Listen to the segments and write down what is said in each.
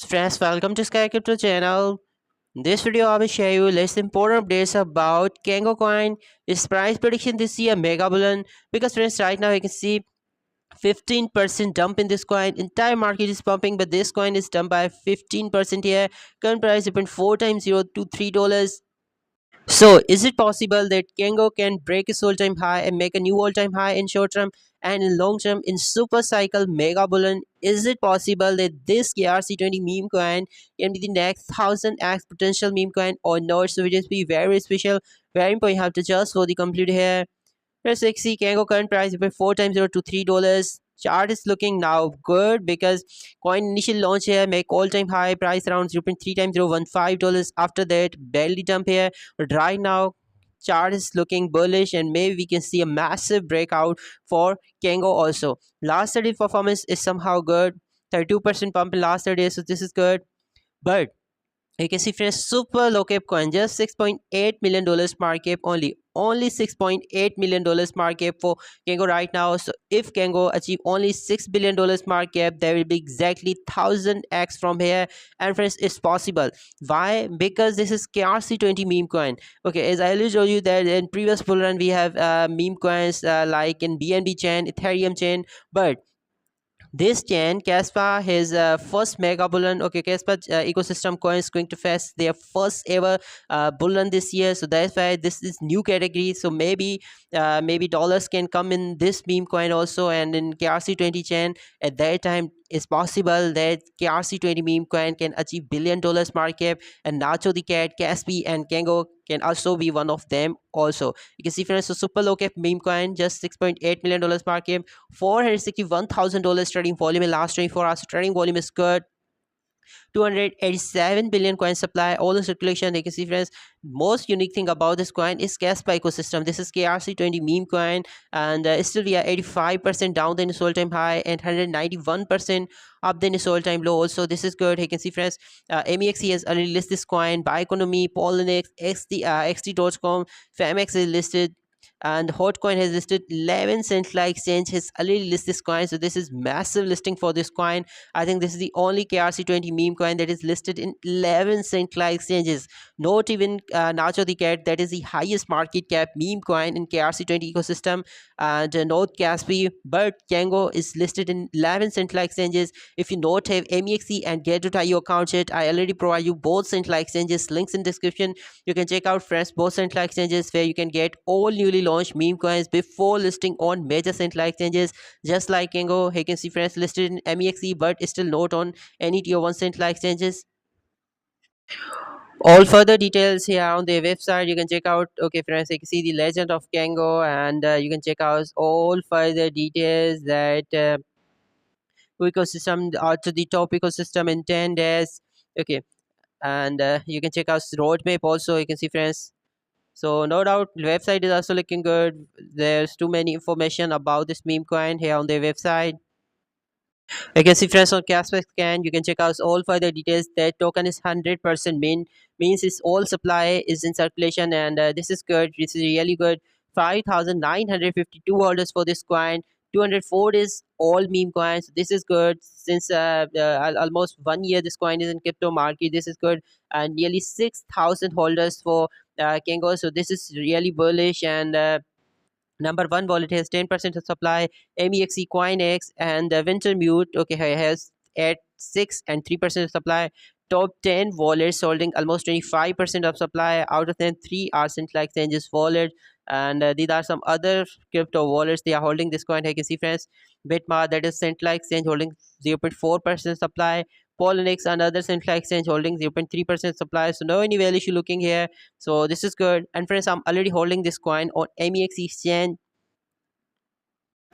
Friends, welcome to Sky Crypto channel. In this video, I will share you less important updates about Kango coin. Its price prediction this year mega bullion because friends, right now you can see 15% dump in this coin. Entire market is pumping, but this coin is dumped by 15% here. Current price opened 4 times 0 to $3. So, is it possible that Kango can break its all-time high and make a new all-time high in short term and in long term in super cycle mega bullion? Is it possible that this KRC20 meme coin can be the next 1000x potential meme coin or not? So, it is be very special, very important. You have to just for the complete here. Here's XC Kango current price by 4 times 0 to $3. Chart is looking now good because coin initial launch here make all-time high price around 0.3 times $0.15. After that, barely dump here. But right now, chart is looking bullish and maybe we can see a massive breakout for Kango also. Last 30 performance is somehow good. 32% pump in last 30 days, so this is good. But you can see friends, super low cap coin, just $6.8 million market cap only $6.8 million market cap for Kango right now. So if Kango achieve only $6 billion market cap, there will be exactly 1000x from here. And friends, it's possible. Why? Because this is KRC20 meme coin. Okay, as I already told you that in previous bull run we have meme coins like in BNB chain, Ethereum chain, but this chain, Caspa, his first mega bullion. Okay, Caspa ecosystem coin is going to fest their first ever bullion this year. So that's why this is new category. So maybe dollars can come in this meme coin also, and in KRC20 chain at that time it's possible that KRC20 meme coin can achieve $1 billion market cap, and Nacho the Cat, Caspi, and Kango can also be one of them also. You can see friends, so super low cap meme coin, just $6.8 million market cap, $461,000 trading volume in last 24 hours. Trading volume is good. 287 billion coin supply, all in circulation. You can see friends, most unique thing about this coin is Caspa ecosystem. This is KRC20 meme coin, and still we are 85% down than its all-time high and 191% up than its all-time low also. This is good. You can see friends, MEXC has already listed this coin. By Economy, Poloniex, XT.com, Famex is listed, and Hotcoin has listed 11 Centralized exchange has already listed this coin. So this is massive listing for this coin. I think this is the only KRC20 meme coin that is listed in 11 Centralized exchanges. Not even Nacho the Cat, that is the highest market cap meme coin in KRC20 ecosystem, and not Caspi, but Kango is listed in 11 Centralized exchanges. If you not have MEXC and Get.io account yet, I already provide you both Centralized exchanges, links in description. You can check out friends both central exchanges where you can get all newly launched meme coins before listing on major central exchanges, just like Kango. You can see friends listed in MEXC but still not on any tier 1 central exchanges. All further details here on their website. You can check out. Okay friends, you can see the legend of Kango, and you can check out all further details that ecosystem to the top ecosystem in 10 days. Okay, and you can check out roadmap also. You can see friends, so no doubt the website is also looking good. There's too many information about this meme coin here on their website. You can see friends on Casper scan. You can check out all further details. That token is 100% mint, means its all supply is in circulation, and this is good. This is really good. 5,952 orders for this coin. 204 is all meme coins. This is good since almost 1 year this coin is in crypto market. This is good, and nearly 6,000 holders for Kango. So this is really bullish, and number one wallet has 10% of supply. MEXC, CoinX, and Wintermute, okay, has at 6 and 3% of supply. Top 10 wallets holding almost 25% of supply. Out of them, 3 are central exchanges wallet. And these are some other crypto wallets. They are holding this coin. I can see friends. Bitmart, that is central exchange, holding 0.4% supply. Poloniex, another central exchange, holding 0.3% supply. So no any value issue looking here. So this is good. And friends, I'm already holding this coin on MEX exchange.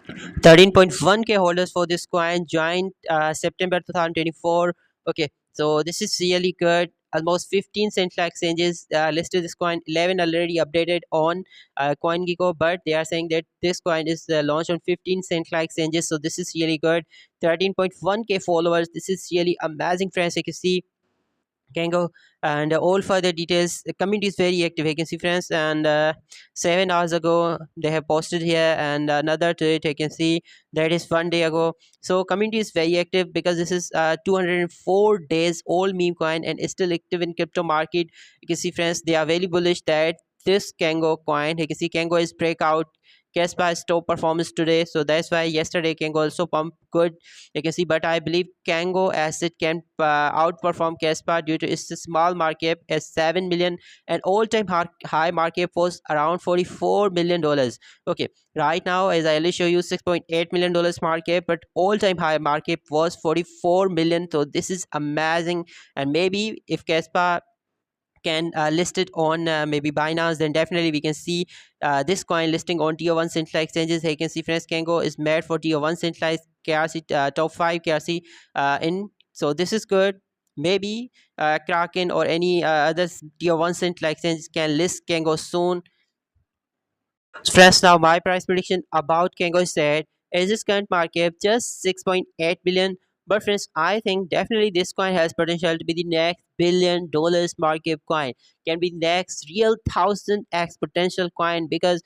13.1k holders for this coin joined September 2024. Okay, so this is really good. Almost 15 central exchanges listed this coin. 11 already updated on CoinGecko, but they are saying that this coin is launched on 15 central exchanges. So this is really good. 13.1k followers. This is really amazing, friends. You can see Kango. And all further details, the community is very active, you can see friends. And 7 hours ago they have posted here, and another tweet you can see that is 1 day ago. So community is very active because this is 204 days old meme coin and is still active in crypto market. You can see friends, they are very bullish that this Kango coin, you can see Kango is breakout. Caspa is top performance today, so that's why yesterday Kango also pumped good, you can see. But I believe Kango asset can outperform Caspa due to its small market as 7 million, and all-time high market was around 44 million dollars. Okay, right now as I will show you 6.8 million dollars market, but all-time high market was 44 million. So this is amazing, and maybe if Caspa can list it on maybe Binance, then definitely we can see this coin listing on tier 1 central exchanges. Here you can see friends, Kango is made for tier 1 centralized KRC, top 5 KRC in. So this is good. Maybe Kraken or any other tier 1 central exchange can list Kango soon. Friends, now my price prediction about Kango is that is this current market just 6.8 billion. But friends, I think definitely this coin has potential to be the next $1 billion market coin. Can be next real 1000x potential coin because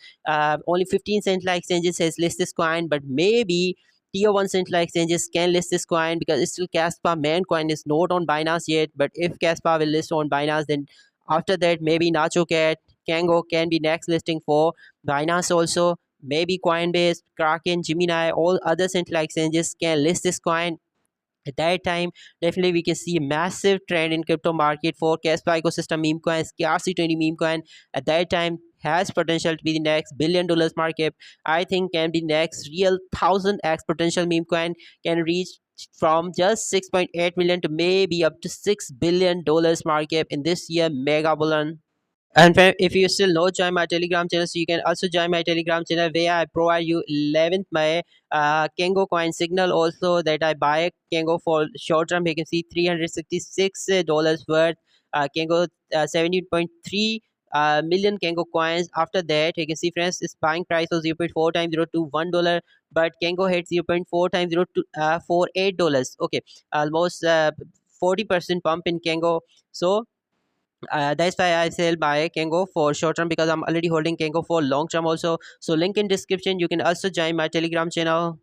only 15 central exchanges has list this coin, but maybe tier 1 central exchanges can list this coin because it's still Caspa main coin is not on Binance yet. But if Caspa will list on Binance, then after that maybe Nacho Cat, Kango can be next listing for Binance also. Maybe Coinbase, Kraken, Gemini, all other central exchanges can list this coin. At that time, definitely we can see a massive trend in crypto market for Casper ecosystem meme coins, KRC20 meme coin. At that time, has potential to be the next $1 billion market. I think can be next real 1000x potential meme coin, can reach from just 6.8 million to maybe up to $6 billion market in this year mega bullion. And if you still not join my Telegram channel, so you can also join my Telegram channel where I provide you 11th my Kango coin signal also that I buy Kango for short term. You can see $366 worth Kango 17.3 million Kango coins. After that, you can see friends, its buying price was 0.4 times 0 to $1, but Kango hit 0.4 times 0 to for $8. Okay, almost 40% pump in Kango. So that's why I sell my Kango for short term because I'm already holding Kango for long term also. So link in description. You can also join my Telegram channel.